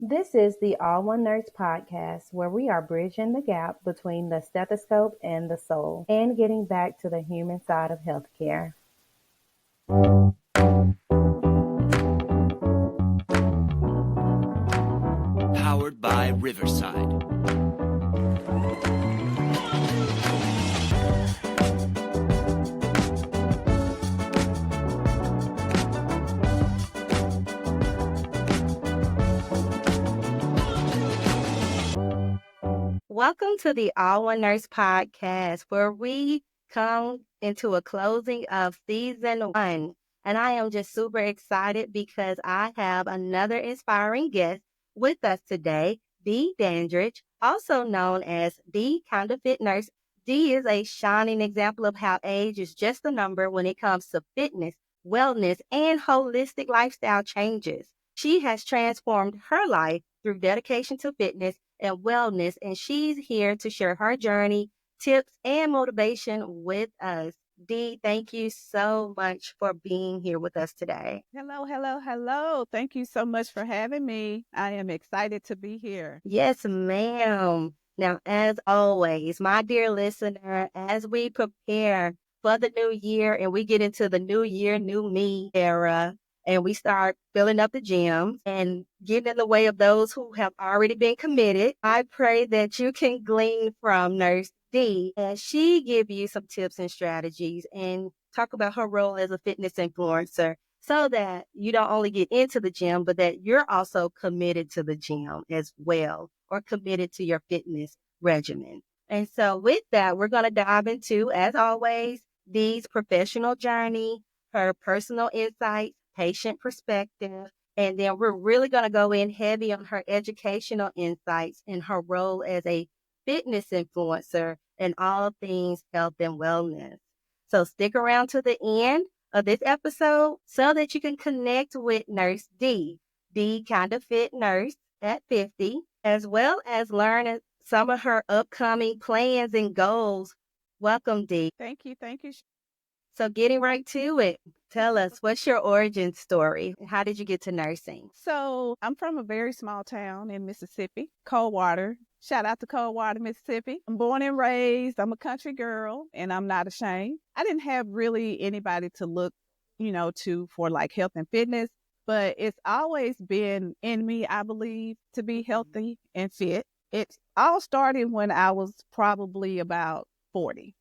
This is the All One Nurse podcast, where we are bridging the gap between the stethoscope and the soul and getting back to the human side of healthcare. Powered by Riverside. Welcome to the All One Nurse podcast, where we come into a closing of season 1. And I am just super excited because I have another inspiring guest with us today, Dee Dandridge, also known as the Counterfeit Nurse. Dee is a shining example of how age is just a number when it comes to fitness, wellness, and holistic lifestyle changes. She has transformed her life through dedication to fitness and wellness, and she's here to share her journey, tips, and motivation with us. Dee, thank you so much for being here with us today. Hello. Thank you so much for having me. I am excited to be here. Yes, ma'am. Now, as always, my dear listener, as we prepare for the new year and we get into the new year, new me era, and we start filling up the gyms and getting in the way of those who have already been committed, I pray that you can glean from Nurse Dee as she give you some tips and strategies and talk about her role as a fitness influencer so that you don't only get into the gym, but that you're also committed to the gym as well, or committed to your fitness regimen. And so with that, we're going to dive into, as always, Dee's professional journey, her personal insights, patient perspective, and then we're really going to go in heavy on her educational insights and her role as a fitness influencer in all things health and wellness. So stick around to the end of this episode so that you can connect with Nurse Dee, the Counterfeit Nurse at 50, as well as learn some of her upcoming plans and goals. Welcome, Dee. Thank you. So getting right to it, tell us, what's your origin story? How did you get to nursing? So I'm from a very small town in Mississippi, Coldwater. Shout out to Coldwater, Mississippi. I'm born and raised. I'm a country girl, and I'm not ashamed. I didn't have really anybody to look, to for like health and fitness, but it's always been in me, I believe, to be healthy and fit. It all started when I was probably about 40.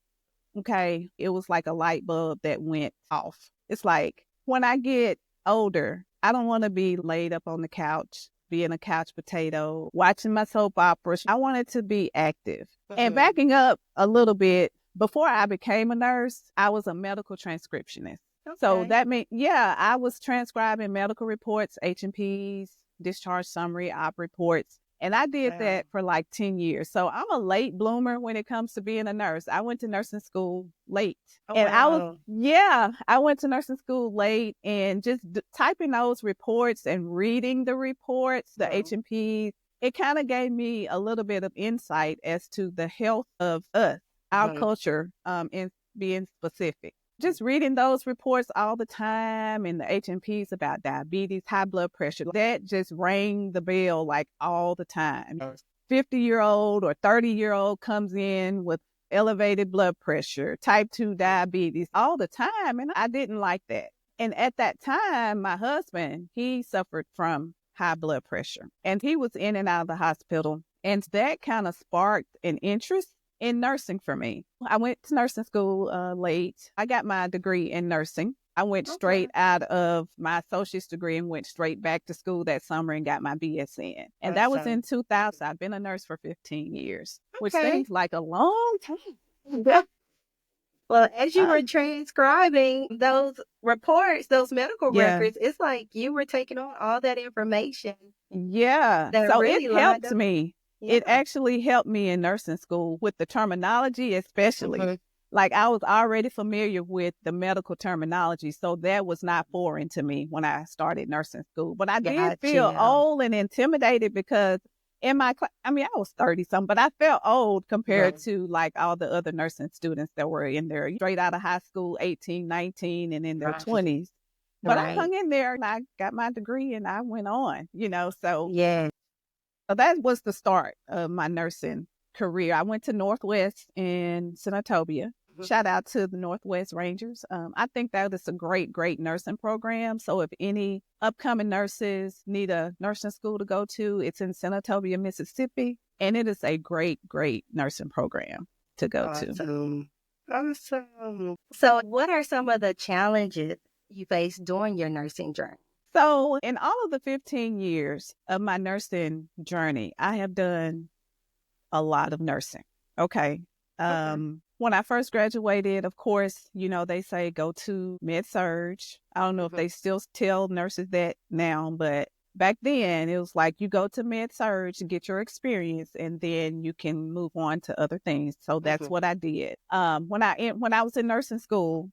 Okay, it was like a light bulb that went off. It's like when I get older, I don't want to be laid up on the couch, being a couch potato, watching my soap operas. I wanted to be active. And backing up a little bit, before I became a nurse, I was a medical transcriptionist. Okay. So that meant, I was transcribing medical reports, H&Ps, discharge summary, op reports. And I did that for like 10 years. So I'm a late bloomer when it comes to being a nurse. I went to nursing school late. I went to nursing school late, and just typing those reports and reading the reports, the H&Ps, it kind of gave me a little bit of insight as to the health of us, our culture, in being specific. Just reading those reports all the time and the H&Ps about diabetes, high blood pressure, that just rang the bell like all the time. 50-year-old or 30-year-old comes in with elevated blood pressure, type 2 diabetes all the time. And I didn't like that. And at that time, my husband, he suffered from high blood pressure, and he was in and out of the hospital. And that kind of sparked an interest in nursing for me. I went to nursing school late. I got my degree in nursing. I went straight out of my associate's degree and went straight back to school that summer and got my BSN. And that was in 2000. I've been a nurse for 15 years, which seems like a long time. Well, as you were transcribing those reports, those medical records, it's like you were taking on all that information. Yeah. So really it helped me. Yeah. It actually helped me in nursing school with the terminology, especially. Like I was already familiar with the medical terminology, so that was not foreign to me when I started nursing school. But I did feel old and intimidated because in my class, I was 30-something, but I felt old compared to like all the other nursing students that were in there, straight out of high school, 18, 19, and in their 20s. But I hung in there and I got my degree and I went on, so. Yeah. that was the start of my nursing career. I went to Northwest in Senatobia. Shout out to the Northwest Rangers. I think that is a great, great nursing program. So if any upcoming nurses need a nursing school to go to, it's in Senatobia, Mississippi. And it is a great, great nursing program to go to. Awesome. So what are some of the challenges you faced during your nursing journey? So in all of the 15 years of my nursing journey, I have done a lot of nursing. Okay. When I first graduated, of course, they say go to med-surg. I don't know if they still tell nurses that now, but back then it was like you go to med-surg and get your experience, and then you can move on to other things. So that's what I did. When I was in nursing school,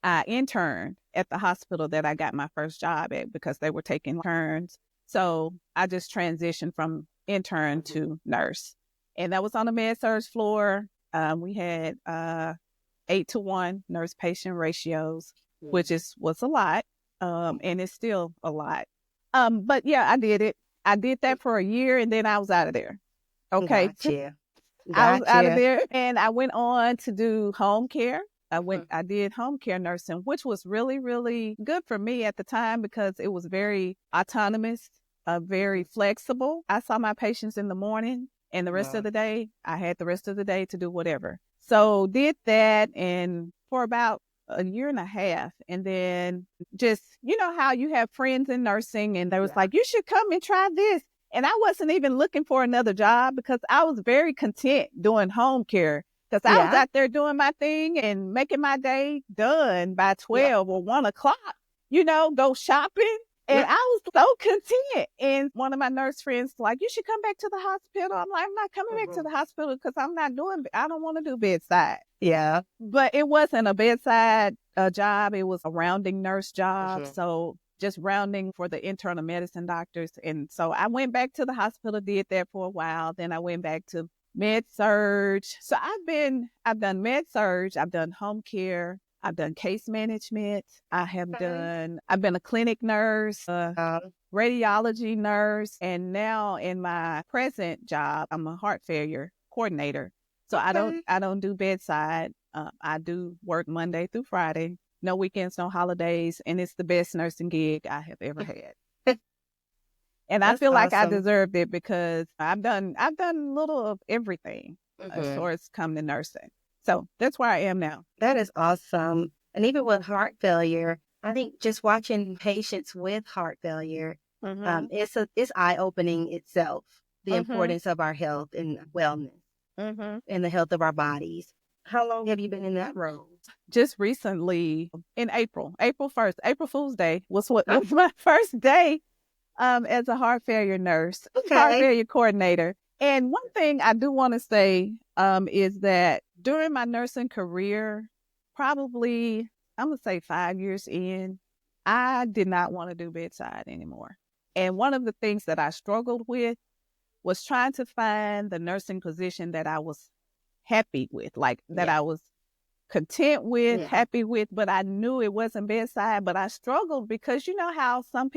I interned at the hospital that I got my first job at because they were taking turns. So I just transitioned from intern to nurse. And that was on the med-surg floor. We had 8-to-1 nurse-patient ratios, which was a lot, and it's still a lot. But yeah, I did it. I did that for a year, and then I was out of there. Okay. Gotcha. I was out of there, and I went on to do home care. I did home care nursing, which was really, really good for me at the time because it was very autonomous, very flexible. I saw my patients in the morning, and the rest of the day, I had the rest of the day to do whatever. So did that, and for about a year and a half. And then just, how you have friends in nursing, and they was like, you should come and try this. And I wasn't even looking for another job because I was very content doing home care. Because I was out there doing my thing and making my day done by 12 or 1 o'clock, go shopping. And I was so content. And one of my nurse friends was like, you should come back to the hospital. I'm like, I'm not coming back to the hospital because I don't want to do bedside. Yeah. But it wasn't a bedside job. It was a rounding nurse job. So just rounding for the internal medicine doctors. And so I went back to the hospital, did that for a while. Then I went back to med-surg. So I've done med-surg, I've done home care, I've done case management, I've been a clinic nurse, radiology nurse, and now in my present job, I'm a heart failure coordinator. So I don't do bedside. I do work Monday through Friday, no weekends, no holidays, and it's the best nursing gig I have ever had. And I feel like I deserved it because I've done a little of everything as far as come to nursing. So that's where I am now. That is awesome. And even with heart failure, I think just watching patients with heart failure, it's eye-opening itself, the importance of our health and wellness and the health of our bodies. How long have you been in that role? Just recently in April 1st, April Fool's Day was my first day as a heart failure nurse, heart failure coordinator. And one thing I do want to say is that during my nursing career, probably, I'm going to say 5 years in, I did not want to do bedside anymore. And one of the things that I struggled with was trying to find the nursing position that I was happy with, that I was content with, happy with, but I knew it wasn't bedside. But I struggled because you know how some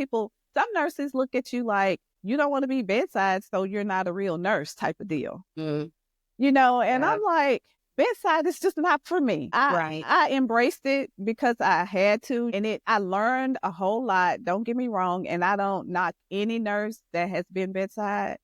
nurses look at you like you don't want to be bedside, so you're not a real nurse type of deal. And I'm like, bedside is just not for me. I embraced it because I had to, and I learned a whole lot. Don't get me wrong, and I don't knock any nurse that has been bedside.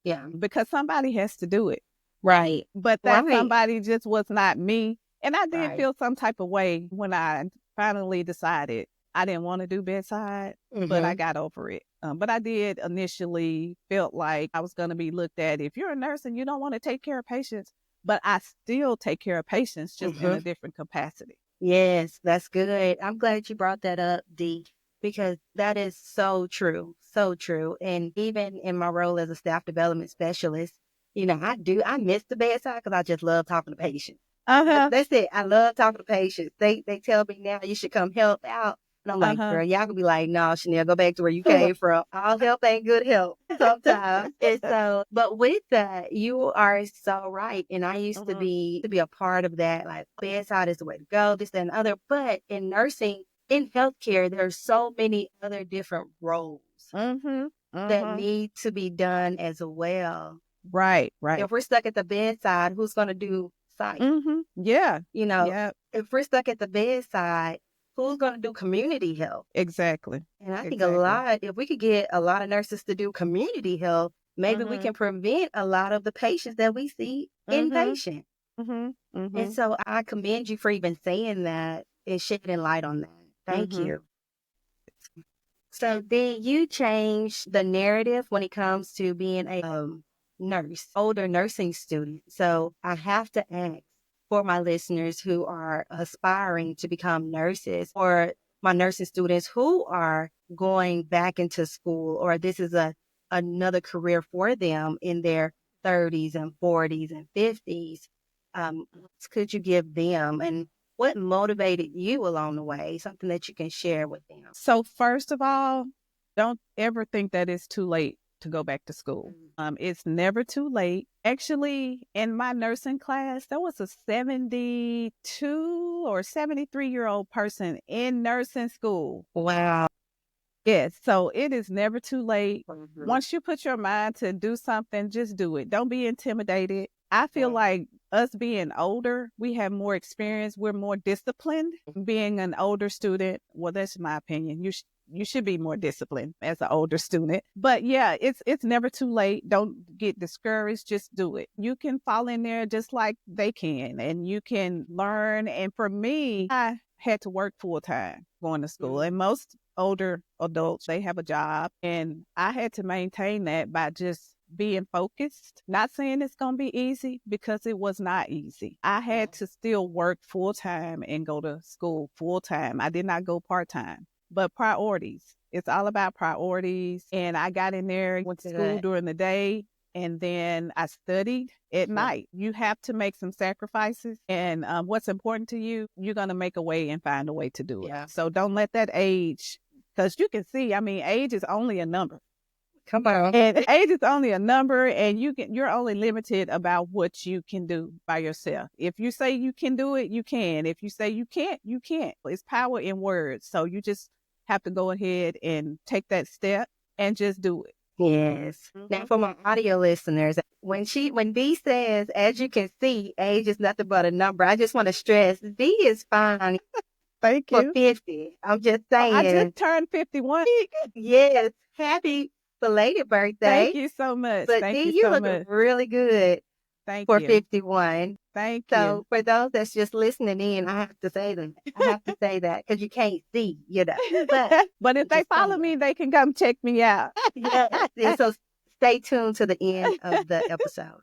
Yeah, because somebody has to do it. Right. But that somebody just was not me. And I did feel some type of way when I finally decided I didn't want to do bedside, but I got over it. But I did initially felt like I was going to be looked at. If you're a nurse and you don't want to take care of patients, but I still take care of patients just in a different capacity. Yes, that's good. I'm glad you brought that up, Dee, because that is so true. So true. And even in my role as a staff development specialist, I miss the bedside because I just love talking to patients. That's it. I love talking to patients. They tell me now you should come help out. And I'm like, girl, y'all can be like, no, Shenell, go back to where you came from. All help ain't good help sometimes. And so, but with that, you are so right. And I used to be a part of that. Like, bedside is the way to go, this, that, and other. But in nursing, in healthcare, there are so many other different roles. that need to be done as well. Right, right. If we're stuck at the bedside, who's going to do psych? Yeah. You know, Yeah. if we're stuck at the bedside, who's going to do community health? Exactly. And I think Exactly. if we could get a lot of nurses to do community health, maybe we can prevent a lot of the patients that we see inpatient. And so I commend you for even saying that and shedding light on that. Thank you. So then you changed the narrative when it comes to being a nurse, older nursing student. So I have to ask for my listeners who are aspiring to become nurses, or my nursing students who are going back into school, or this is another career for them in their 30s and 40s and 50s. What could you give them, and what motivated you along the way? Something that you can share with them. So first of all, don't ever think that it's too late to go back to school. It's never too late. Actually, in my nursing class, there was a 72 or 73-year-old person in nursing school. Wow. Yes, so it is never too late. Once you put your mind to do something, just do it. Don't be intimidated. I feel like us being older, we have more experience. We're more disciplined. Being an older student, well, that's my opinion. You should be more disciplined as an older student. But yeah, it's never too late. Don't get discouraged. Just do it. You can fall in there just like they can, and you can learn. And for me, I had to work full time going to school, and most older adults, they have a job, and I had to maintain that by just being focused. Not saying it's going to be easy, because it was not easy. I had to still work full time and go to school full time. I did not go part time, but priorities. It's all about priorities. And I got in there, went to school during the day, and then I studied at night. You have to make some sacrifices. And what's important to you, you're going to make a way and find a way to do it. So don't let that age, because you can see, I mean, age is only a number. Come on. And age is only a number, and you're only limited about what you can do by yourself. If you say you can do it, you can. If you say you can't, you can't. It's power in words. So you just have to go ahead and take that step and just do it. Yes. Now, for my audio listeners, when Dee says, as you can see, age is nothing but a number, I just want to stress, Dee is fine. Thank for you. 50. I'm just saying. I just turned 51. Yes. Happy belated birthday. Thank you so much. But Thank Dee, you so look much. really good for you. 51. Thank So you. for those that's just listening in, I have to say that because you can't see, But if they follow me, they can come check me out. Yes. Yeah, so stay tuned to the end of the episode.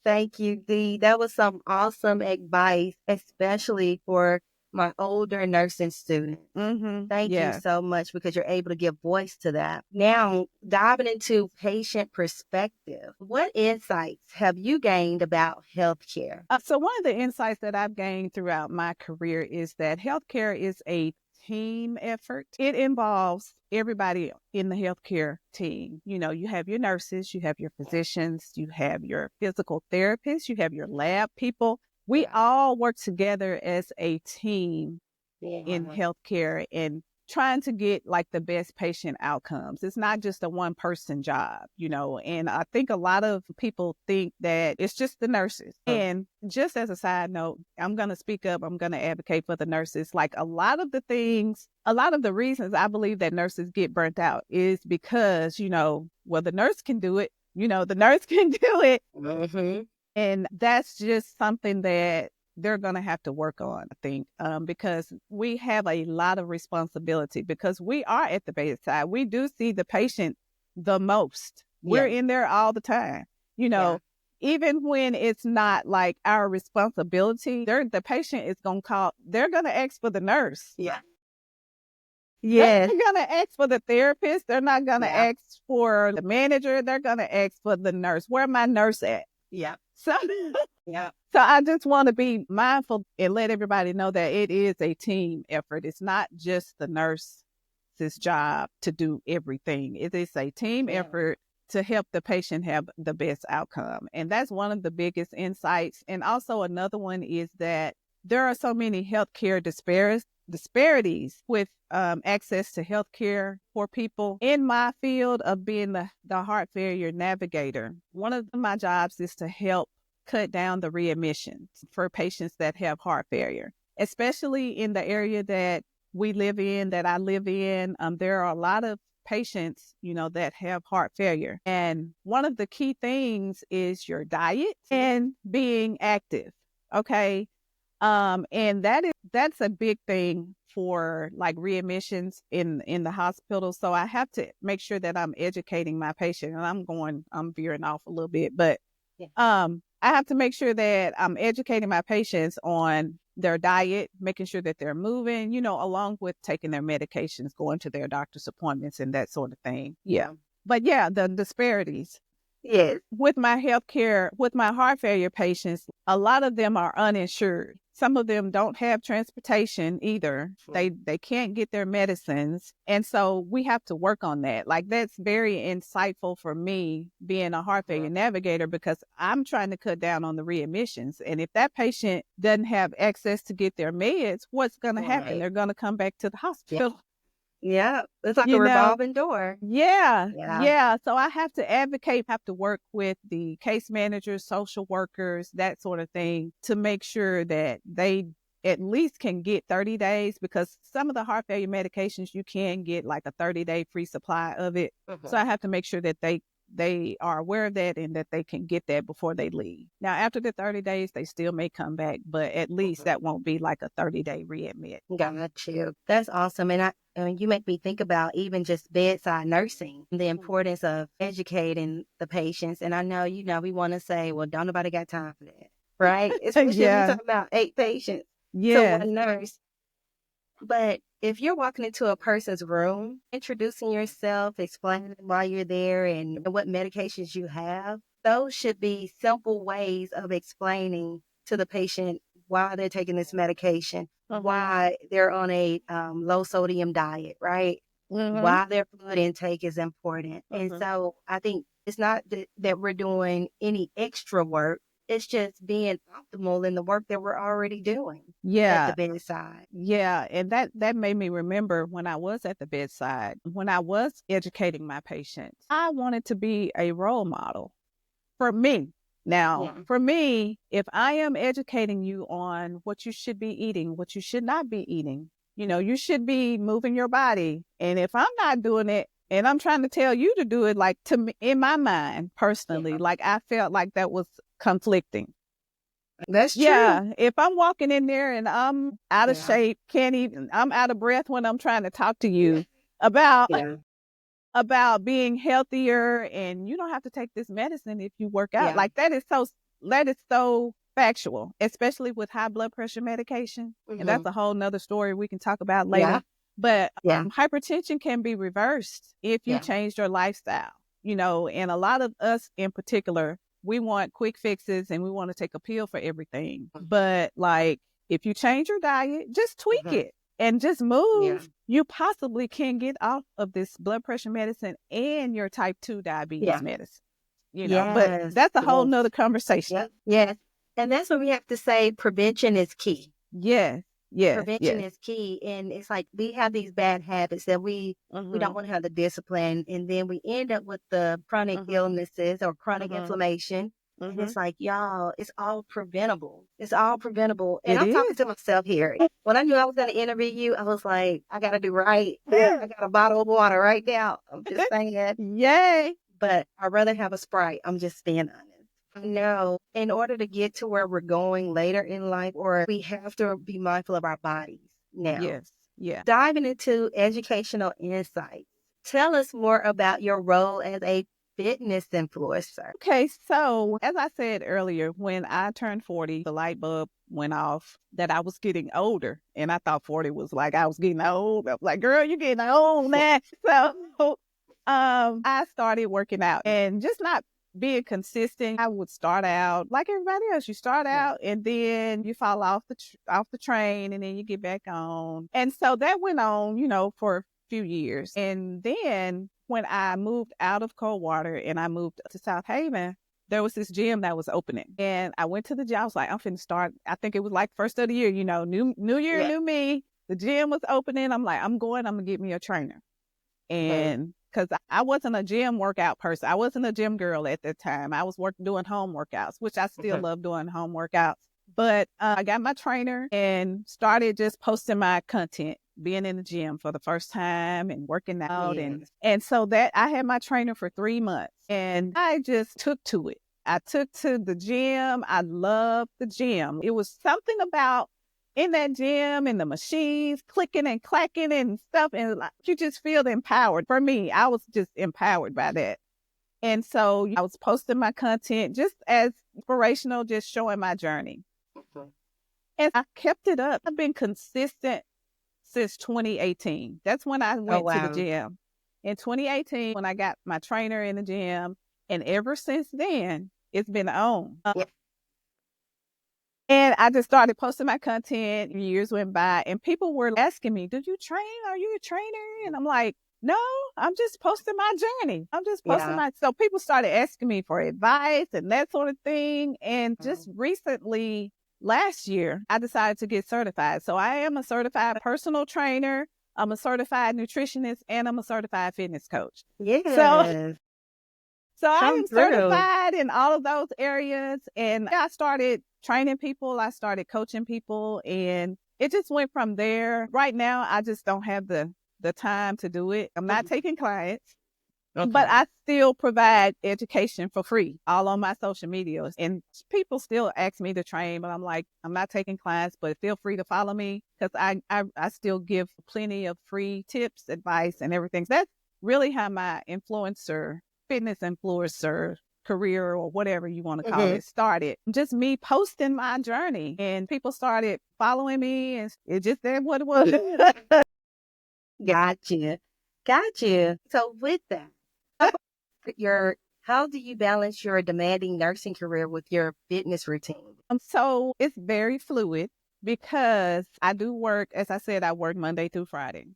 Thank you, Dee. That was some awesome advice, especially for my older nursing students. Thank you so much, because you're able to give voice to that. Now, diving into patient perspective, what insights have you gained about healthcare? So one of the insights that I've gained throughout my career is that healthcare is a team effort. It involves everybody in the healthcare team. You know, you have your nurses, you have your physicians, you have your physical therapists, you have your lab people. We all work together as a team in healthcare and trying to get like the best patient outcomes. It's not just a one person job, and I think a lot of people think that it's just the nurses. And just as a side note, I'm going to speak up. I'm going to advocate for the nurses. Like a lot of the reasons I believe that nurses get burnt out is because, well, the nurse can do it. The nurse can do it. And that's just something that they're going to have to work on, I think, because we have a lot of responsibility, because we are at the bedside. We do see the patient the most. We're in there all the time, even when it's not like our responsibility. The patient is going to call, they're going to ask for the nurse. Yes. They're going to ask for the therapist. They're not going to ask for the manager. They're going to ask for the nurse. Where my nurse at? So I just want to be mindful and let everybody know that it is a team effort. It's not just the nurse's job to do everything. It is a team effort to help the patient have the best outcome. And that's one of the biggest insights. And also another one is that there are so many healthcare disparities with access to healthcare for people. In my field of being the heart failure navigator, one of my jobs is to help cut down the readmissions for patients that have heart failure, especially in the area that we live in, that I live in. There are a lot of patients, that have heart failure. And one of the key things is your diet and being active. Okay. And that's a big thing for like readmissions in the hospital. So I have to make sure that I'm educating my patient, and I'm veering off a little bit, but I have to make sure that I'm educating my patients on their diet, making sure that they're moving, along with taking their medications, going to their doctor's appointments and that sort of thing. Yeah. But yeah, the disparities. Yes. With my heart failure patients, a lot of them are uninsured. Some of them don't have transportation either. Sure. They can't get their medicines. And so we have to work on that. Like, that's very insightful for me being a heart failure navigator, because I'm trying to cut down on the readmissions. And if that patient doesn't have access to get their meds, what's going to happen? They're going to come back to the hospital. Yeah, it's like a revolving door. Yeah. So I have to advocate, have to work with the case managers, social workers, that sort of thing, to make sure that they at least can get 30 days, because some of the heart failure medications, you can get like a 30-day free supply of it. So I have to make sure that they are aware of that and that they can get that before they leave. Now, after the 30 days, they still may come back, but at least that won't be like a 30-day readmit. Got you. That's awesome. And you make me think about even just bedside nursing, the importance of educating the patients. And I know, we want to say, well, don't nobody got time for that, right? Especially if you're talking about 8 patients to one nurse. But if you're walking into a person's room, introducing yourself, explaining why you're there and what medications you have, those should be simple ways of explaining to the patient why they're taking this medication, why they're on a low sodium diet, right? Why their fluid intake is important. And so I think it's not that we're doing any extra work. It's just being optimal in the work that we're already doing at the bedside. Yeah. And that made me remember when I was at the bedside, when I was educating my patients, I wanted to be a role model for me. Now, for me, if I am educating you on what you should be eating, what you should not be eating, you should be moving your body. And if I'm not doing it, and I'm trying to tell you to do it, like, to me, in my mind, personally, like, I felt like that was conflicting. That's true. Yeah. If I'm walking in there and I'm out of shape, I'm out of breath when I'm trying to talk to you about being healthier, and you don't have to take this medicine if you work out. Like, that is so factual, especially with high blood pressure medication. And that's a whole nother story we can talk about later. But hypertension can be reversed if you change your lifestyle, and a lot of us in particular, we want quick fixes and we want to take a pill for everything. But like, if you change your diet, just tweak it and just move, you possibly can get off of this blood pressure medicine and your type 2 diabetes medicine, but that's a whole nother conversation. Yes. And that's what we have to say. Prevention is key. Yes. Prevention is key. And it's like, we have these bad habits that we don't want to have the discipline. And then we end up with the chronic illnesses or chronic inflammation. And it's like, y'all, it's all preventable. It's all preventable. And I'm talking to myself here. When I knew I was going to interview you, I was like, I got to do right. I got a bottle of water right now. I'm just saying. Yay. But I'd rather have a Sprite. I'm just being honest. No, in order to get to where we're going later in life, or we have to be mindful of our bodies now. Yes. Yeah. Diving into educational insights. Tell us more about your role as a fitness influencer. Okay, so as I said earlier, when I turned 40, the light bulb went off that I was getting older. And I thought 40 was like I was getting old. I was like, girl, you're getting old now. So I started working out and just not being consistent. I would start out like everybody else. You start out and then you fall off the train, and then you get back on. And so that went on, for a few years. And then when I moved out of Coldwater and I moved to South Haven, there was this gym that was opening. And I went to the gym. I was like, I'm finna start. I think it was like first of the year, new year, new me. The gym was opening. I'm like, I'm going to get me a trainer. And because I wasn't a gym workout person. I wasn't a gym girl at that time. I was doing home workouts, which I still love doing home workouts. But I got my trainer and started just posting my content, being in the gym for the first time and working out. And so that I had my trainer for 3 months and I just took to it. I took to the gym. I loved the gym. It was something about in that gym and the machines clicking and clacking and stuff. And you just feel empowered. For me, I was just empowered by that. And so I was posting my content just as inspirational, just showing my journey. And I kept it up. I've been consistent since 2018. That's when I went to the gym. In 2018, when I got my trainer in the gym. And ever since then, it's been on. And I just started posting my content. Years went by and people were asking me, "Did you train? Are you a trainer?" And I'm like, "No, I'm just posting my journey. I'm just posting So people started asking me for advice and that sort of thing. And just recently, last year, I decided to get certified. So I am a certified personal trainer. I'm a certified nutritionist and I'm a certified fitness coach. So I am certified in all of those areas. And I started training people. I started coaching people. And it just went from there. Right now, I just don't have the time to do it. I'm not taking clients. But I still provide education for free all on my social media. And people still ask me to train, but I'm like, I'm not taking clients, but feel free to follow me because I still give plenty of free tips, advice, and everything. So that's really how my fitness influencer career or whatever you want to call it started. Just me posting my journey and people started following me and it just said what it was. Gotcha. So with that, how do you balance your demanding nursing career with your fitness routine? So it's very fluid because I do work, as I said, I work Monday through Friday.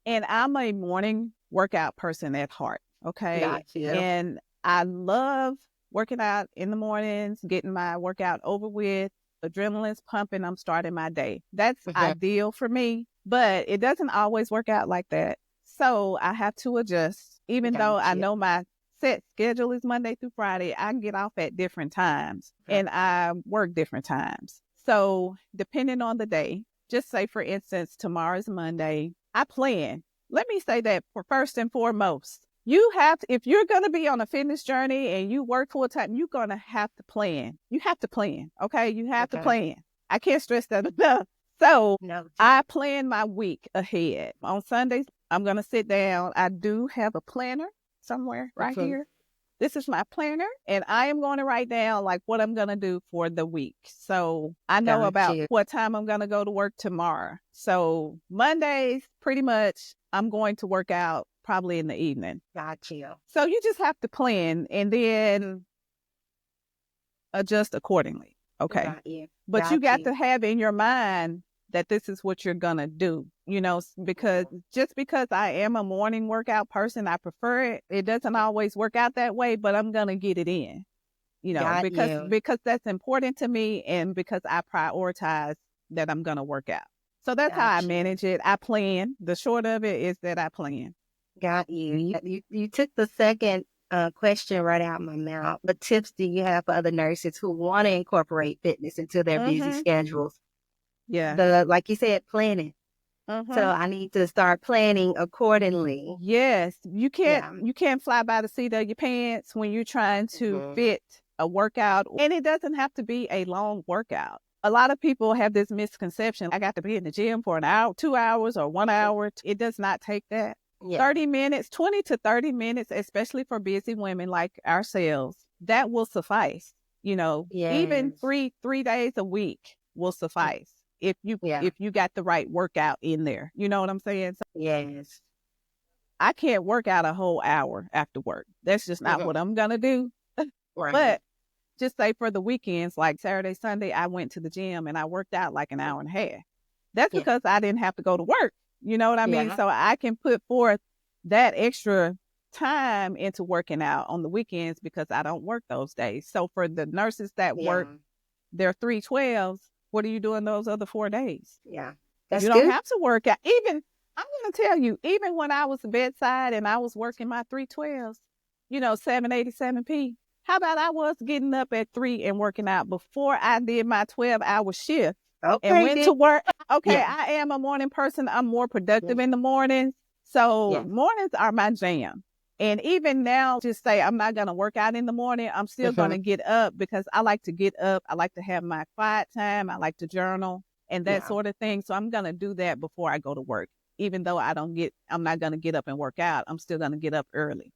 And I'm a morning workout person at heart. Okay. Gotcha. And I love working out in the mornings, getting my workout over with, adrenaline's pumping, I'm starting my day. That's ideal for me, but it doesn't always work out like that. So I have to adjust. Even though I know my set schedule is Monday through Friday, I get off at different times and I work different times. So depending on the day, just say for instance, tomorrow's Monday, I plan. Let me say that for first and foremost, you have to, if you're going to be on a fitness journey and you work full time, you're going to have to plan. You have to plan. Okay. You have to plan. I can't stress that enough. So I plan my week ahead. On Sundays, I'm going to sit down. I do have a planner somewhere right here. This is my planner and I am going to write down like what I'm going to do for the week. So I know about what time I'm going to go to work tomorrow. So Mondays, pretty much I'm going to work out probably in the evening. Gotcha. So you just have to plan and then adjust accordingly. Okay. But you got to have in your mind that this is what you're going to do, because just because I am a morning workout person, I prefer it. It doesn't always work out that way, but I'm going to get it in, because that's important to me and because I prioritize that I'm going to work out. So that's how I manage it. I plan. The short of it is that I plan. Got you. You took the second question right out of my mouth. What tips do you have for other nurses who want to incorporate fitness into their busy schedules? Yeah. Like you said, planning. So I need to start planning accordingly. Yes. You can't fly by the seat of your pants when you're trying to fit a workout. And it doesn't have to be a long workout. A lot of people have this misconception. I got to be in the gym for an hour, 2 hours, or 1 hour. It does not take that. 30 minutes, 20 to 30 minutes, especially for busy women like ourselves, that will suffice. Even three days a week will suffice if you got the right workout in there. You know what I'm saying? So, yes. I can't work out a whole hour after work. That's just not what I'm going to do. But just say for the weekends, like Saturday, Sunday, I went to the gym and I worked out like an hour and a half. That's because I didn't have to go to work. You know what I mean? So I can put forth that extra time into working out on the weekends because I don't work those days. So for the nurses that work their 312s, what are you doing those other 4 days? Yeah. That's You don't good. have to work out. Even, I'm going to tell you, even when I was bedside and I was working my 312s, 787p, how about I was getting up at 3 and working out before I did my 12-hour shift and Okay, went to work. Okay, Yeah. I am a morning person. I'm more productive in the mornings. So mornings are my jam. And even now, just say I'm not going to work out in the morning. I'm still going to get up because I like to get up. I like to have my quiet time. I like to journal and that sort of thing. So I'm going to do that before I go to work. Even though I'm not going to get up and work out. I'm still going to get up early.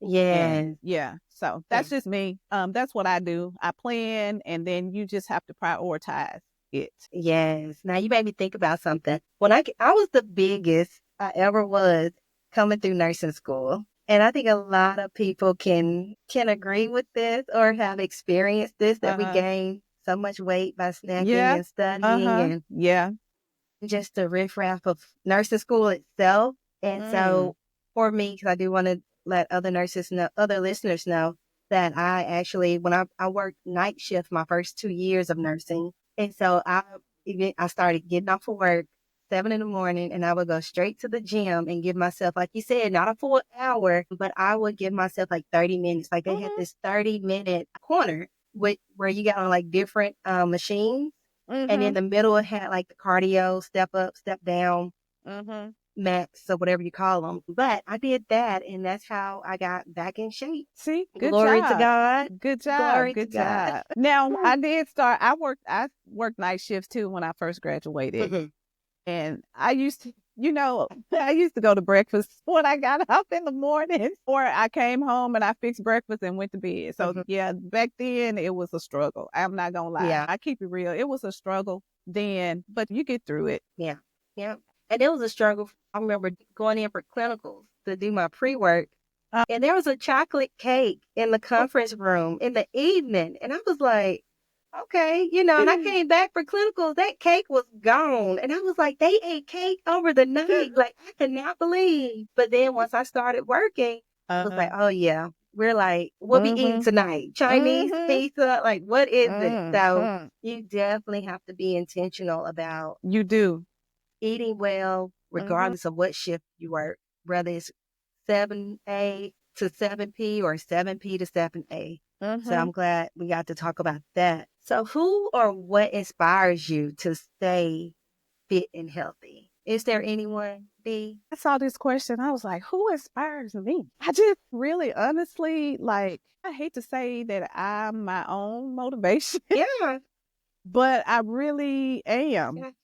Yes. Yeah. So that's just me. That's what I do. I plan, and then you just have to prioritize it. Yes. Now you made me think about something. When I was the biggest I ever was coming through nursing school. And I think a lot of people can agree with this or have experienced this, that we gain so much weight by snacking and studying and just the riffraff of nursing school itself. And so for me, because I do want to let other listeners know that I actually, when I worked night shift my first 2 years of nursing. And so I started getting off of work 7 in the morning, and I would go straight to the gym and give myself, like you said, not a full hour, but I would give myself like 30 minutes. Like they had this 30-minute corner where you got on like different machines. And in the middle, it had like the cardio, step up, step down, max, or whatever you call them. But I did that, and that's how I got back in shape. See, good Glory job. to God. Good job. Glory Good to God. job. Now I did start. I worked night shifts too when I first graduated, and I used to. I used to go to breakfast when I got up in the morning, or I came home and I fixed breakfast and went to bed. So back then it was a struggle. I'm not gonna lie. Yeah. I keep it real. It was a struggle then, but you get through it. Yeah. Yeah. And it was a struggle. I remember going in for clinicals to do my pre-work. And there was a chocolate cake in the conference room in the evening. And I was like, okay, and I came back for clinicals. That cake was gone. And I was like, they ate cake over the night. Like, I could not believe. But then once I started working, I was like, oh, yeah. We're like, what we eating tonight? Chinese pizza? Like, what is it? So you definitely have to be intentional about You do. eating well, regardless of what shift you work, whether it's 7A to 7P or 7P to 7A. So I'm glad we got to talk about that. So who or what inspires you to stay fit and healthy? Is there anyone, Dee? I saw this question. I was like, who inspires me? I just really honestly, like, I hate to say that I'm my own motivation. Yeah. But I really am.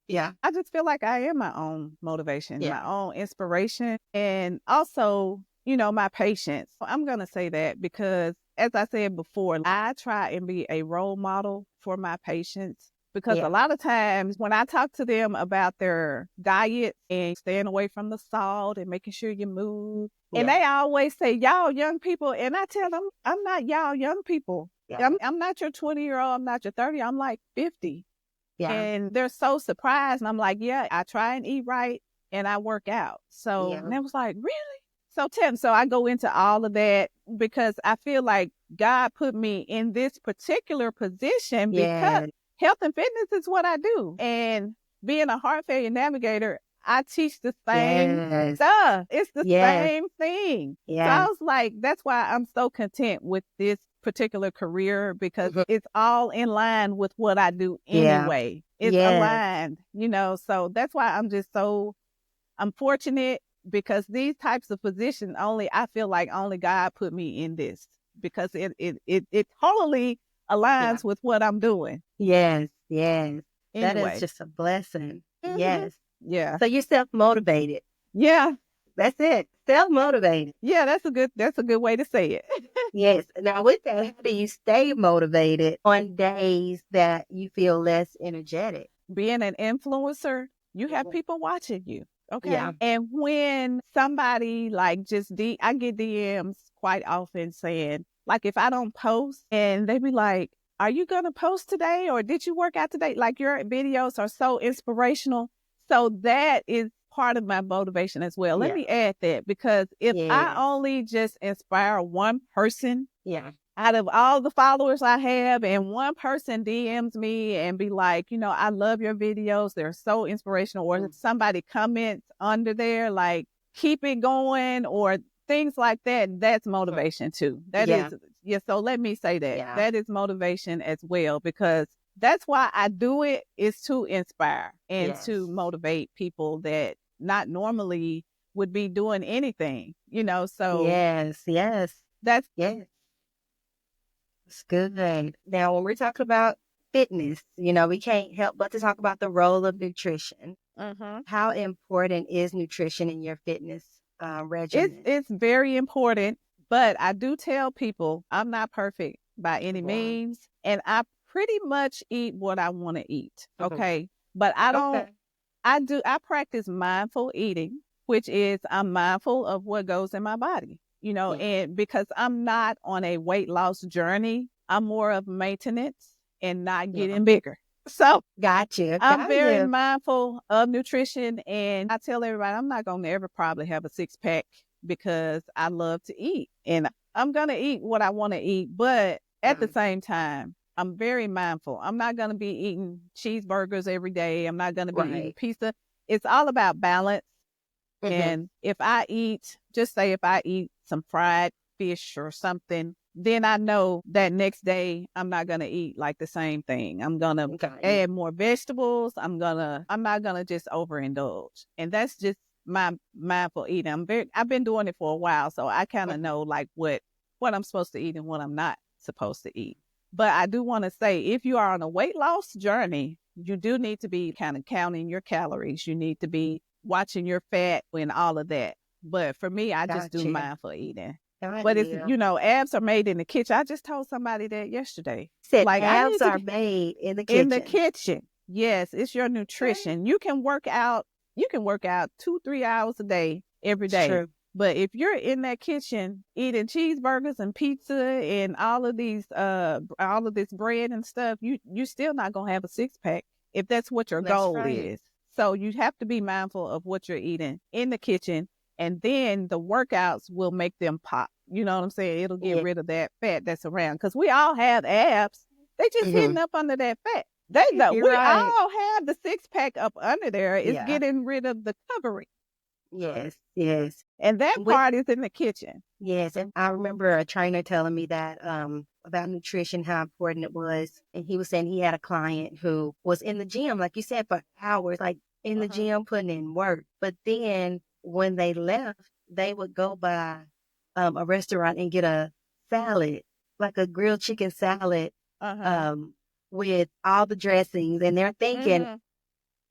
Yeah. I just feel like I am my own motivation, my own inspiration, and also, my patience. I'm going to say that because, as I said before, I try and be a role model for my patients. Because a lot of times when I talk to them about their diet and staying away from the salt and making sure you move, and they always say, y'all young people. And I tell them, I'm not y'all young people. I'm not your 20-year-old. I'm not your 30. I'm like 50. Yeah. And they're so surprised. And I'm like, yeah, I try and eat right and I work out. So and they was like, really? So Tim, so I go into all of that because I feel like God put me in this particular position because health and fitness is what I do. And being a heart failure navigator, I teach the same stuff. It's the same thing. So I was like, that's why I'm so content with this particular career because it's all in line with what I do anyway. It's aligned, so that's why I'm fortunate because these types of positions I feel like only God put me in this because it totally aligns with what I'm doing. Yes. Anyway. That is just a blessing. Yes. Yeah. So you're self-motivated. Yeah. That's it. Self-motivated. Yeah, that's a good way to say it. Yes. Now with that, how do you stay motivated on days that you feel less energetic? Being an influencer, you have people watching you. Okay. Yeah. And when somebody I get DMs quite often saying, like if I don't post and they be like, are you going to post today? Or did you work out today? Like your videos are so inspirational. So that is part of my motivation as well. Let Yeah. me add that, because if I Yes. only just inspire one person Yeah. out of all the followers I have, and one person DMs me and be like, I love your videos, they're so inspirational, or if somebody comments under there like, keep it going, or things like that, that's motivation too. That Yeah. is, yeah. So let me say that Yeah. that is motivation as well, because that's why I do it, is to inspire and Yes. to motivate people that not normally would be doing anything, so Yes. Yes. that's Yes. It's good. Now, when we're talking about fitness, we can't help but to talk about the role of nutrition. mhm. How important is nutrition in your fitness regimen? It's very important, but I do tell people I'm not perfect by any Yeah. means, and I pretty much eat what I want to eat. Mhm. Okay, but I don't. Okay. I practice mindful eating, which is I'm mindful of what goes in my body. Yeah. And because I'm not on a weight loss journey, I'm more of maintenance and not Yeah. getting bigger. So Got you. I'm Got very you. mindful of nutrition, and I tell everybody I'm not going to ever probably have a six pack, because I love to eat and I'm going to eat what I want to eat. But at the Right. same time, I'm very mindful. I'm not going to be eating cheeseburgers every day. I'm not going to be eating Right. pizza. It's all about balance. Hmm. And if I eat, just say if I eat some fried fish or something, then I know that next day I'm not gonna eat like the same thing. I'm gonna Got you. add more vegetables. I'm not gonna just overindulge. And that's just my mindful eating. I've been doing it for a while, so I kind of Mhm. know like what I'm supposed to eat and what I'm not supposed to eat. But I do want to say, if you are on a weight loss journey, you do need to be kind of counting your calories. You need to be watching your fat and all of that. But for me, I just Got do you. mindful eating. Got But it's, you. abs are made in the kitchen. I just told somebody that yesterday. Said Like, I abs need to are get made in the in the kitchen. kitchen. Yes, it's your Okay. nutrition. You can work out 2-3 hours a day, every It's day. true. But if you're in that kitchen eating cheeseburgers and pizza and all of this bread and stuff, you still not gonna have a six pack if that's what your That's goal right. is. So you have to be mindful of what you're eating in the kitchen, and then the workouts will make them pop. You know what I'm saying? It'll get Yeah. rid of that fat that's around, because we all have abs. They just Hmm. hitting up under that fat. They know You're we right. all have the six pack up under there. It's Yeah. getting rid of the covering, Yes. Yes. and that And with part is in the kitchen. yes, and I remember a trainer telling me that about nutrition, how important it was. And he was saying he had a client who was in the gym, like you said, for hours, like in the Uh-huh. gym putting in work. But then when they left, they would go by a restaurant and get a salad, like a grilled chicken salad, Uh-huh. um, with all the dressings. And they're thinking, Mhm.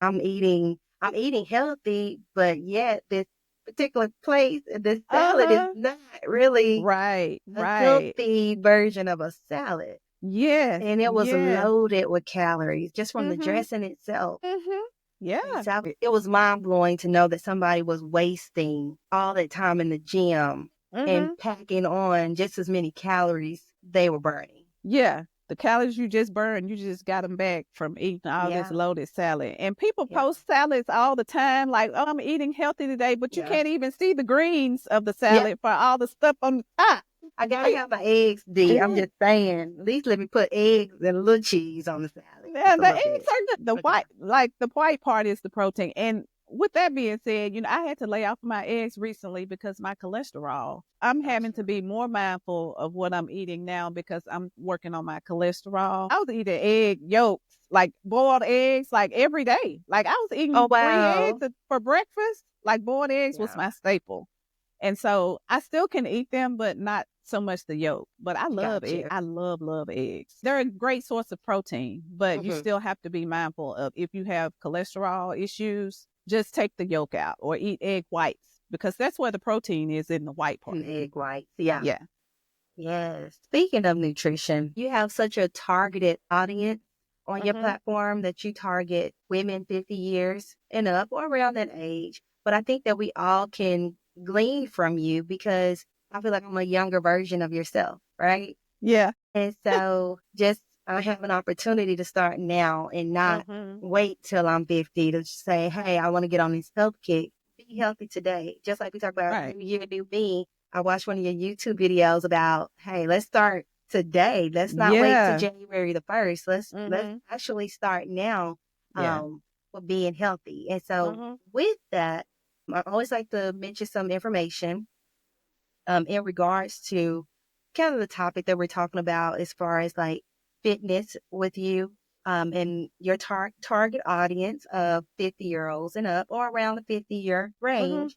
I'm eating healthy, but yet this particular place, this salad is Uh-huh. not really Right. a Right. healthy version of a salad. Yes. And it was Yes. loaded with calories just from the Mhm. dressing itself. Mhm. And Yeah. so it was mind blowing to know that somebody was wasting all that time in the gym and Mhm. packing on just as many calories they were burning. Yeah. The calories you just burned, you just got them back from eating all this Yeah. loaded salad. And people Yeah. post salads all the time, like, "Oh, I'm eating healthy today," but you Yeah. can't even see the greens of the Yeah. salad for all the stuff on the top. I gotta have my eggs, D. I'm just saying. At least let me put eggs and a little cheese on the salad. Yeah, Just a the little eggs bit. are good. Okay. The white part is the protein. And with that being said, I had to lay off my eggs recently because my cholesterol. I'm having to Gotcha. be more mindful of what I'm eating now, because I'm working on my cholesterol. I was eating egg yolks, like boiled eggs, like every day. Like I was Oh, eating 3 eggs wow. for breakfast. Like boiled eggs was Yeah. my staple. And so I still can eat them, but not so much the yolk. But I love egg. Gotcha. I love eggs. They're a great source of protein, but you Hmm. still have to be mindful of, if you have cholesterol issues, just take the yolk out or eat egg whites, because that's where the protein is, in the white part. And egg whites. Yeah. Yeah. Yes. Speaking of nutrition, you have such a targeted audience on your Hmm. platform that you target women 50 years and up or around that age. But I think that we all can glean from you because I feel like I'm a younger version of yourself, right? Yeah. And so just I have an opportunity to start now and not Hmm. wait till I'm 50 to say, hey, I want to get on this health kick. be healthy today. Just like we talk about Right. New Year, New Me. I watched one of your YouTube videos about, hey, let's start today. Let's not wait till Yeah. January the 1st. Let's Mm-hmm. actually start now Yeah. for being healthy. And so Mm-hmm. with that, I always like to mention some information in regards to kind of the topic that we're talking about as far as like fitness with you and your target audience of 50-year-olds and up or around the 50-year Mm-hmm. range.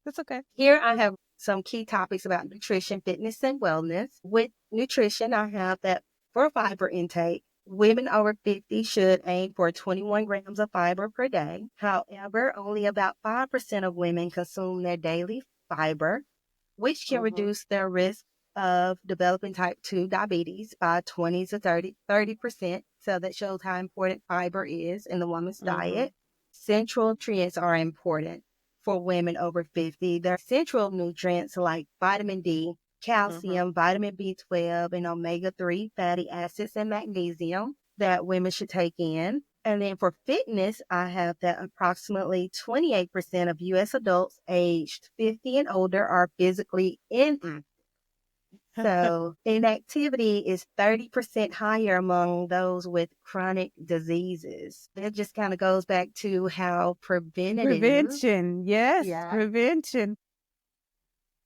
That's okay. Here I have some key topics about nutrition, fitness, and wellness. With nutrition, I have that for fiber intake, women over 50 should aim for 21 grams of fiber per day. However, only about 5% of women consume their daily fiber, which can reduce their risk of developing type 2 diabetes by 20 to 30%. So that shows how important fiber is in the woman's Mm-hmm. diet. Central nutrients are important for women over 50. They're central nutrients like vitamin D, Mm-hmm. calcium, vitamin B12, and omega-3 fatty acids and magnesium that women should take in. And then for fitness, I have that approximately 28% of U.S. adults aged 50 and older are physically inactive. So inactivity is 30% higher among those with chronic diseases. That just kind of goes back to how preventative, Prevention. Yes. yeah, Prevention.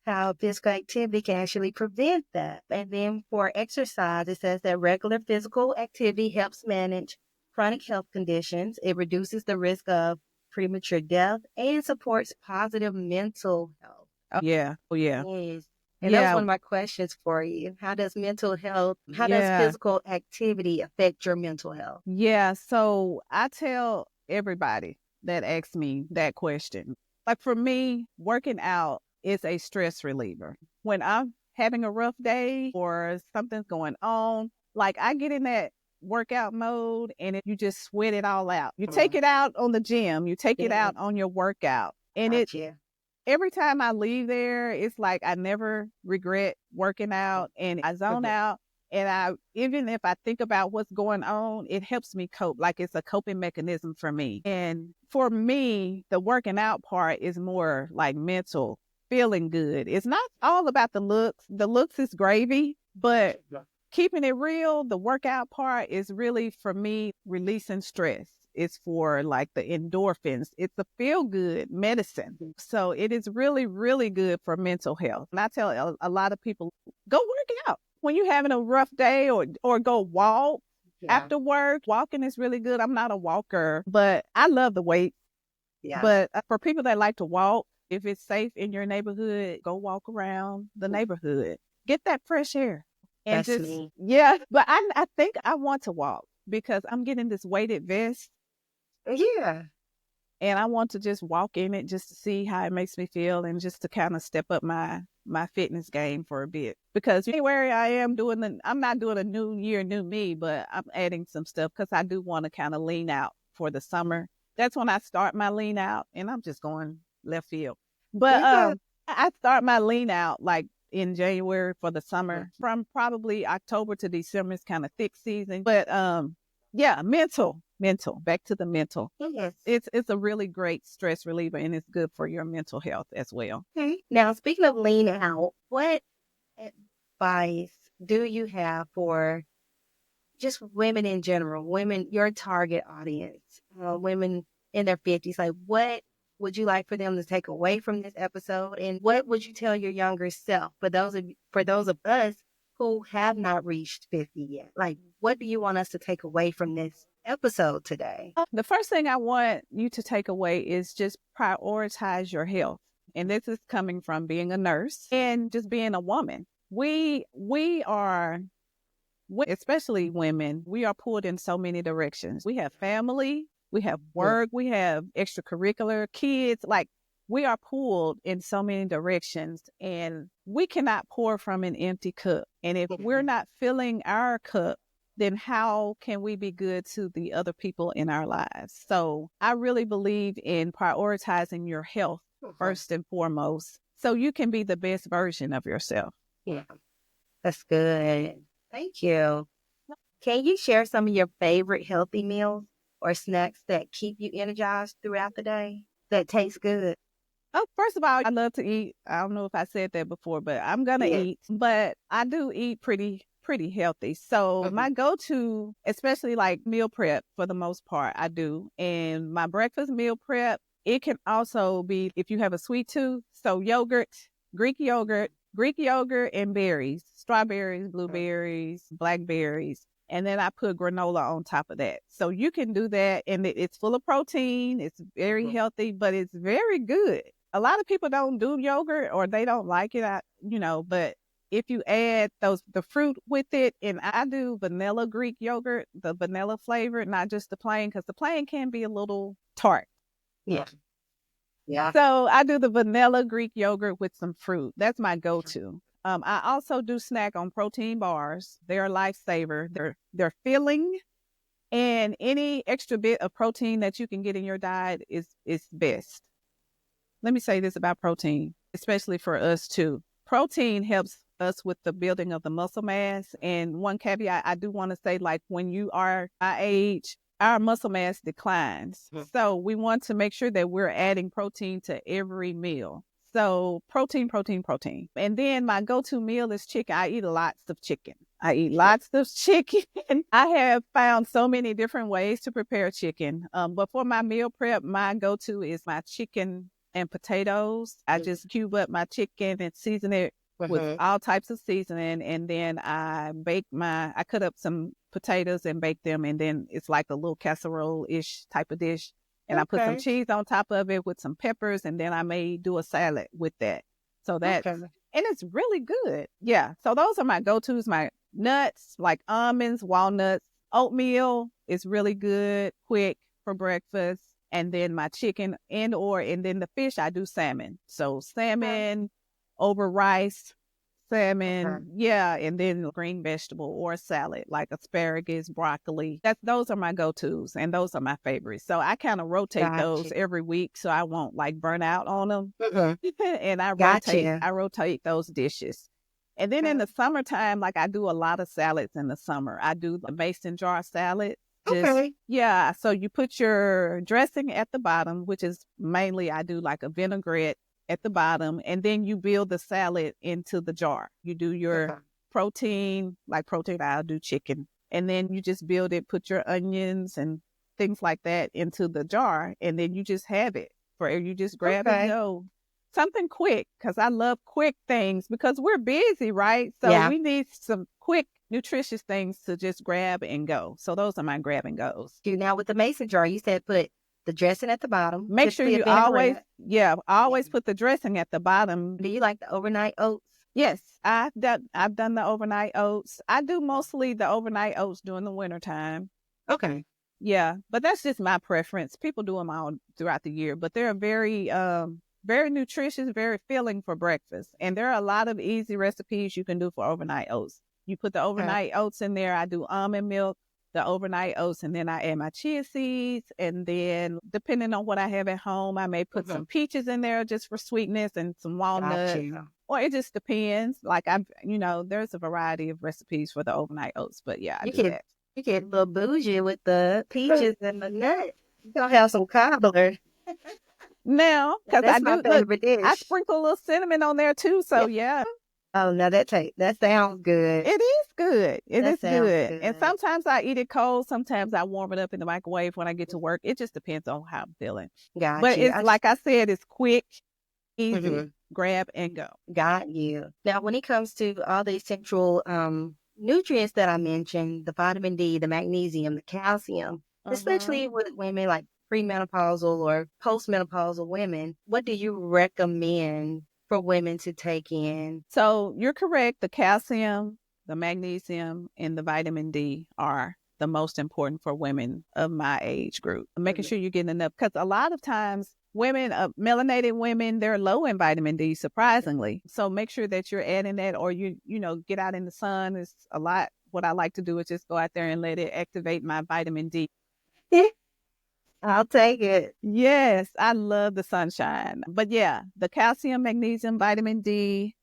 how physical activity can actually prevent that. And then for exercise, it says that regular physical activity helps manage chronic health conditions. It reduces the risk of premature death and supports positive mental health. Oh, yeah. Oh, yeah. Yes. And that was Yeah. one of my questions for you. How does mental health, how does Yeah. physical activity affect your mental health? Yeah. So I tell everybody that asks me that question. Like for me, working out is a stress reliever. When I'm having a rough day or something's going on, like I get in that workout mode and you just sweat it all out. You take it out on the gym, you take it Yeah, out on your workout. And it gotcha. every time I leave there, it's like I never regret working out and I zone out. And I, even if I think about what's going on, it helps me cope. Like it's a coping mechanism for me. And for me, the working out part is more like mental, feeling good. It's not all about the looks. The looks is gravy, but keeping it real, the workout part is really for me releasing stress. It's for like the endorphins. It's a feel good medicine. So it is really, really good for mental health. And I tell a lot of people, go work out when you're having a rough day or go walk Yeah, after work. Walking is really good. I'm not a walker, but I love the weight. yeah, But for people that like to walk, if it's safe in your neighborhood, go walk around the neighborhood. Get that fresh air. And that's just, me. yeah. But I think I want to walk because I'm getting this weighted vest Yeah, and I want to just walk in it just to see how it makes me feel and just to kind of step up my fitness game for a bit. Because January I'm not doing a new year, new me, but I'm adding some stuff because I do want to kind of lean out for the summer. That's when I start my lean out and I'm just going left field. But yeah. I start my lean out like in January for the summer. From probably October to December is kind of thick season. But yeah, mental, back to the mental. Yes. It's a really great stress reliever and it's good for your mental health as well. Okay. Now, speaking of lean out, what advice do you have for just women in general, women, your target audience, women in their 50s? Like, what would you like for them to take away from this episode? And what would you tell your younger self for those of us who have not reached 50 yet? Like, what do you want us to take away from this episode today? The first thing I want you to take away is just prioritize your health. And this is coming from being a nurse and just being a woman. We are, especially women, we are pulled in so many directions. We have family, we have work, we have extracurricular kids. Like we are pulled in so many directions and we cannot pour from an empty cup. And if we're not filling our cup, then how can we be good to the other people in our lives? So I really believe in prioritizing your health first and foremost so you can be the best version of yourself. Yeah, that's good. Thank you. Can you share some of your favorite healthy meals or snacks that keep you energized throughout the day? that taste good? Oh, first of all, I love to eat. I don't know if I said that before, but I'm gonna Yeah. eat. But I do eat pretty healthy. So Mhm. my go-to, especially like meal prep for the most part, I do. And my breakfast meal prep, it can also be if you have a sweet tooth. So yogurt, Greek yogurt and berries, strawberries, blueberries, blackberries. And then I put granola on top of that. So you can do that. And it's full of protein. It's very healthy, but it's very good. A lot of people don't do yogurt or they don't like it, but if you add the fruit with it, and I do vanilla Greek yogurt, the vanilla flavor, not just the plain, because the plain can be a little tart. Yeah. Yeah. So I do the vanilla Greek yogurt with some fruit. That's my go-to. I also do snack on protein bars. They're a lifesaver. They're filling, and any extra bit of protein that you can get in your diet is best. Let me say this about protein, especially for us too. Protein helps us with the building of the muscle mass. And one caveat I do want to say, like when you are my age, our muscle mass declines. So we want to make sure that we're adding protein to every meal. So protein, protein, protein. And then my go-to meal is chicken. I eat lots of chicken. I eat lots of chicken. I have found so many different ways to prepare chicken. But for my meal prep, my go-to is my chicken and potatoes. I just cube up my chicken and season it with all types of seasoning. And then I cut up some potatoes and bake them. And then it's like a little casserole-ish type of dish. And I put some cheese on top of it with some peppers. And then I may do a salad with that. So and it's really good. Yeah. So those are my go-tos, my nuts, like almonds, walnuts, oatmeal is really good, quick for breakfast. And then my chicken and then the fish, I do salmon. So salmon over rice, salmon, yeah, and then green vegetable or salad like asparagus, broccoli. Those are my go-tos and those are my favorites. So I kind of rotate those every week so I won't like burn out on them. And I rotate those dishes. And then in the summertime, like I do a lot of salads in the summer. I do the mason jar salad. Yeah. So you put your dressing at the bottom, which is mainly I do like a vinaigrette at the bottom, and then you build the salad into the jar. You do your protein, I'll do chicken. And then you just build it, put your onions and things like that into the jar, and then you just have it. You just grab and go. Something quick, because I love quick things because we're busy, right? So we need some quick nutritious things to just grab and go. So those are my grab and goes. Now with the mason jar, you said put the dressing at the bottom. Make sure you always put the dressing at the bottom. Do you like the overnight oats? Yes, I've done the overnight oats. I do mostly the overnight oats during the wintertime. Okay. Yeah, but that's just my preference. People do them all throughout the year, but they're very nutritious, very filling for breakfast. And there are a lot of easy recipes you can do for overnight oats. You put the overnight oats in there. I do almond milk, the overnight oats, and then I add my chia seeds. And then depending on what I have at home, I may put some peaches in there just for sweetness and some walnuts. Or it just depends. Like there's a variety of recipes for the overnight oats. But yeah, I do that. You get a little bougie with the peaches and the nuts. You're going to have some cobbler. Now, because I sprinkle a little cinnamon on there too. So yeah. Oh, no, that sounds good. It is good. It is good. And sometimes I eat it cold. Sometimes I warm it up in the microwave when I get to work. It just depends on how I'm feeling. But it's like I said, it's quick, easy, grab and go. Got you. Now, when it comes to all the essential nutrients that I mentioned, the vitamin D, the magnesium, the calcium, especially with women like premenopausal or postmenopausal women, what do you recommend for women to take in? So you're correct. The calcium, the magnesium, and the vitamin D are the most important for women of my age group. Making sure you're getting enough, because a lot of times women, melanated women, they're low in vitamin D, surprisingly. So make sure that you're adding that, or you get out in the sun. It's a lot. What I like to do is just go out there and let it activate my vitamin D. I'll take it. Yes, I love the sunshine. But yeah, the calcium, magnesium, vitamin D.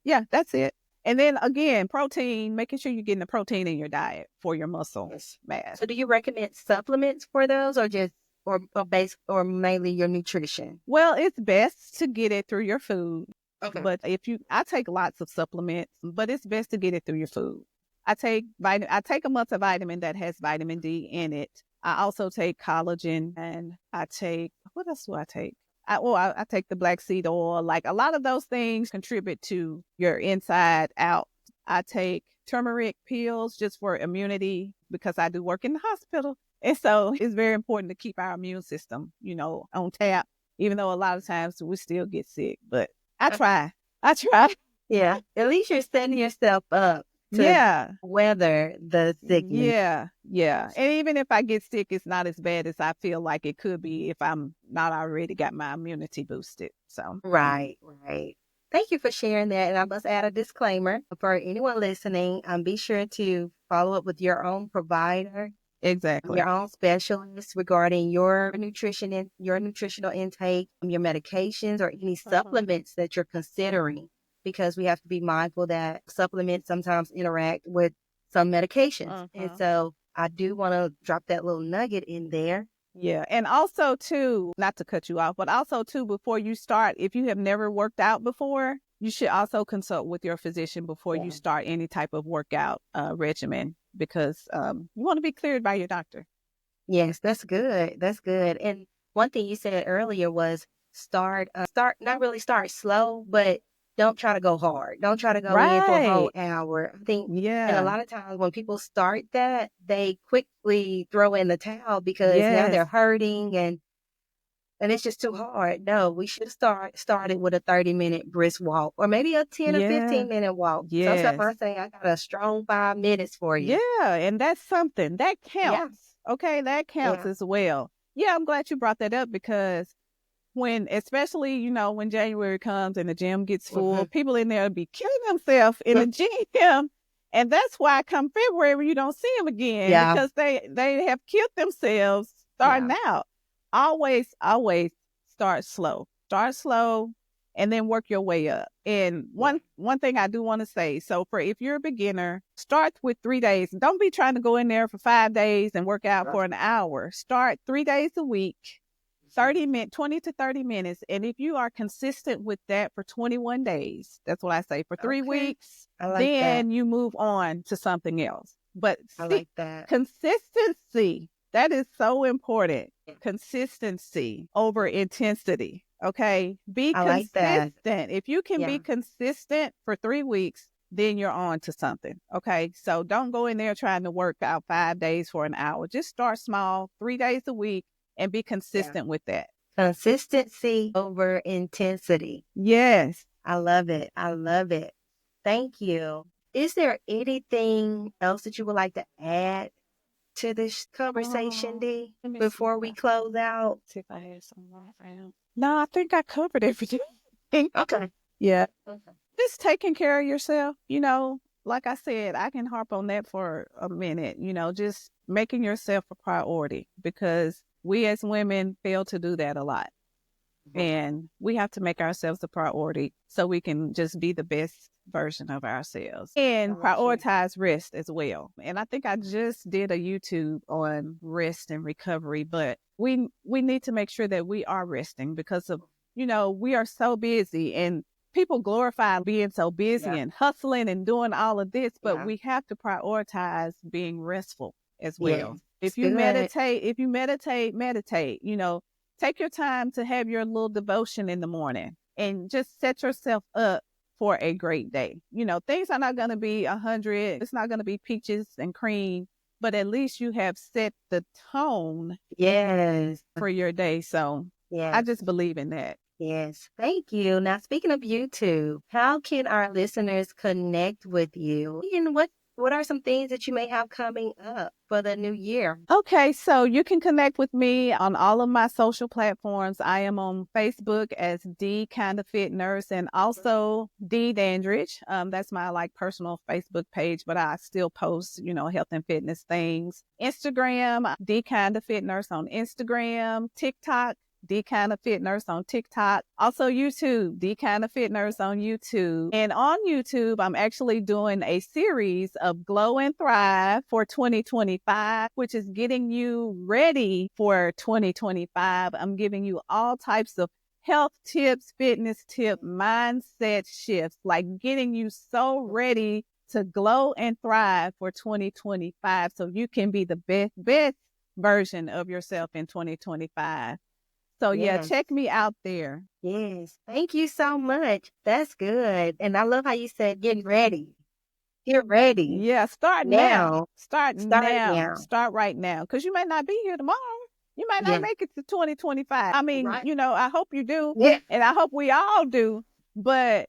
Yeah, that's it. And then again, protein, making sure you're getting the protein in your diet for your muscle mass. So do you recommend supplements for those or just or mainly your nutrition? Well, it's best to get it through your food. Okay. But I take lots of supplements, but it's best to get it through your food. I take a multivitamin that has vitamin D in it. I also take collagen, and what else do I take? I take the black seed oil. Like, a lot of those things contribute to your inside out. I take turmeric pills just for immunity because I do work in the hospital. And so it's very important to keep our immune system, on tap, even though a lot of times we still get sick. But I try. Yeah. At least you're setting yourself up to Yeah. weather the sickness. Yeah. And even if I get sick, it's not as bad as I feel like it could be if I'm not already got my immunity boosted. So. Right. Thank you for sharing that. And I must add a disclaimer for anyone listening. Be sure to follow up with your own provider, Exactly. your own specialist regarding your nutrition and your nutritional intake, your medications, or any supplements that you're considering, because we have to be mindful that supplements sometimes interact with some medications. And so I do want to drop that little nugget in there. Yeah. And also, too, not to cut you off, but also, too, before you start, if you have never worked out before, you should also consult with your physician before you start any type of workout regimen, because you want to be cleared by your doctor. Yes, that's good. That's good. And one thing you said earlier was not really start slow, but don't try to go hard. Don't try to go in for a whole hour. I think, and a lot of times when people start that, they quickly throw in the towel because now they're hurting and it's just too hard. No, we should started with a 30-minute brisk walk, or maybe a 10 or 15-minute walk. So I'm saying I got a strong 5 minutes for you. Yeah, and that's something that counts. Yeah. Okay, that counts as well. Yeah, I'm glad you brought that up, because especially, when January comes and the gym gets full, people in there be killing themselves in the gym. And that's why come February, you don't see them again, because they have killed themselves starting out. Always start slow. Start slow and then work your way up. And one thing I do want to say, so if you're a beginner, start with 3 days. Don't be trying to go in there for 5 days and work out for an hour. Start 3 days a week, 20 to 30 minutes. And if you are consistent with that for 21 days, that's what I say, for 3 weeks, then you move on to something else. But I like that. Consistency, that is so important. Consistency over intensity. Okay. Be consistent. Like that. If you can be consistent for 3 weeks, then you're on to something. Okay. So don't go in there trying to work out 5 days for an hour. Just start small, 3 days a week, and be consistent with that. Consistency over intensity. Yes. I love it. Thank you. Is there anything else that you would like to add to this conversation, Dee, before we close out? See if I had something. No, I think I covered everything. Okay. Yeah. Okay. Just taking care of yourself. Like I said, I can harp on that for a minute. Just making yourself a priority, because we as women fail to do that a lot. And we have to make ourselves a priority so we can just be the best version of ourselves, and prioritize rest as well. And I think I just did a YouTube on rest and recovery, but we need to make sure that we are resting, because of, we are so busy, and people glorify being so busy and hustling and doing all of this, but we have to prioritize being restful as well. If you meditate, take your time to have your little devotion in the morning and just set yourself up for a great day. Things are not going to be 100. It's not going to be peaches and cream, but at least you have set the tone for your day. So I just believe in that. Yes. Thank you. Now, speaking of YouTube, how can our listeners connect with you? And what are some things that you may have coming up for the new year? Okay, so you can connect with me on all of my social platforms. I am on Facebook as Dee Kinda Fit Nurse, and also Dee Dandridge. That's my personal Facebook page, but I still post, health and fitness things. Instagram, Dee Kinda Fit Nurse on Instagram. TikTok, Dee Kind of Fit Nurse on TikTok. Also YouTube, Dee Kind of Fit Nurse on YouTube. And on YouTube, I'm actually doing a series of Glow and Thrive for 2025, which is getting you ready for 2025. I'm giving you all types of health tips, fitness tips, mindset shifts, like getting you so ready to glow and thrive for 2025 so you can be the best version of yourself in 2025. So yeah, Yes. check me out there. Yes. Thank you so much. That's good. And I love how you said getting ready. Get ready Yeah, start now. now. Start Start now. now. Start right now. Because you may not be here tomorrow. You might not Yeah. make it to 2025. I mean, Right. I hope you do. Yeah. And I hope we all do. But,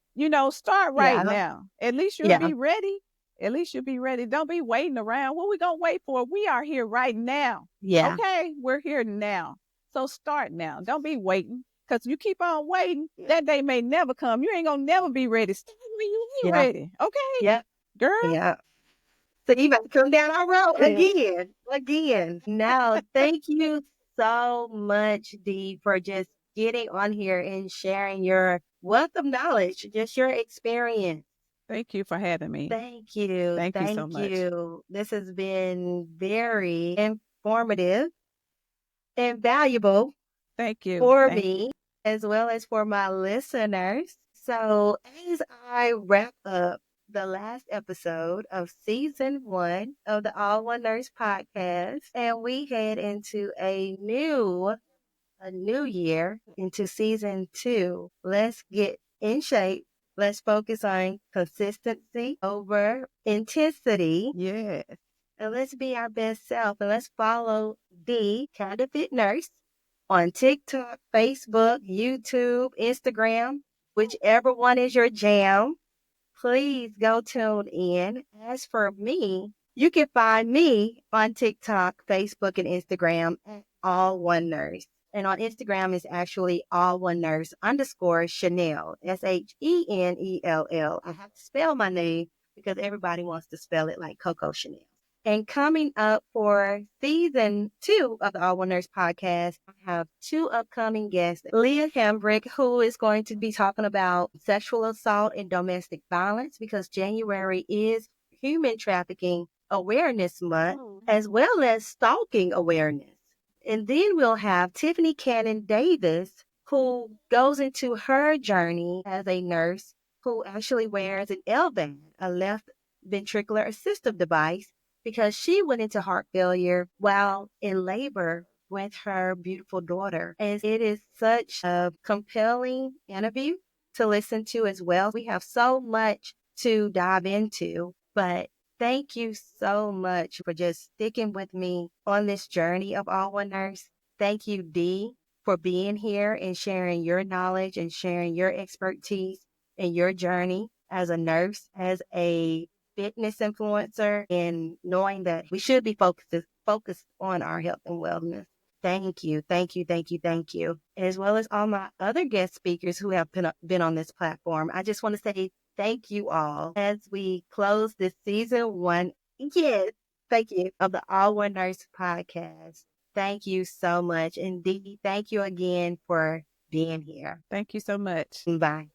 start right Yeah. now. At least you'll Yeah. be ready. At least you'll be ready. Don't be waiting around. What we going to wait for? We are here right now. Yeah. Okay? We're here now. So start now. Don't be waiting. Because you keep on waiting, that day may never come. You ain't going to never be ready. Start when you be Yeah. ready. Okay? Yeah. Girl? Yeah. So you about to come down our road again. No, thank you so much, Dee, for just getting on here and sharing your wealth of knowledge, just your experience. Thank you for having me. Thank you. Thank you so Thank much. you. This has been very informative and valuable Thank you. for Thank you. me as well as for my listeners. So, as I wrap up the last episode of season 1 of the All One Nurse podcast, and we head into a new year, into season 2, let's get in shape. Let's focus on consistency over intensity. Yes. And let's be our best self. And let's follow the Counterfeit Nurse on TikTok, Facebook, YouTube, Instagram, whichever one is your jam. Please go tune in. As for me, you can find me on TikTok, Facebook, and Instagram at All One Nurse. And on Instagram is actually All One Nurse _ Shenell, Shenell. I have to spell my name because everybody wants to spell it like Coco Chanel. And coming up for season 2 of the All One Nurse podcast, I have 2 upcoming guests. Leah Hambrick, who is going to be talking about sexual assault and domestic violence, because January is Human Trafficking Awareness Month, as well as stalking awareness. And then we'll have Tiffany Cannon Davis, who goes into her journey as a nurse who actually wears an LVAD, a left ventricular assistive device, because she went into heart failure while in labor with her beautiful daughter. And it is such a compelling interview to listen to as well. We have so much to dive into, but thank you so much for just sticking with me on this journey of All One Nurse. Thank you, Dee, for being here and sharing your knowledge and sharing your expertise and your journey as a nurse, as a fitness influencer, and knowing that we should be focused on our health and wellness. Thank you, thank you, thank you, thank you. As well as all my other guest speakers who have been on this platform. I just want to say thank you all as we close this season 1. Yes, thank you, of the All One Nurse podcast. Thank you so much. And Dee, thank you again for being here. Thank you so much. Bye.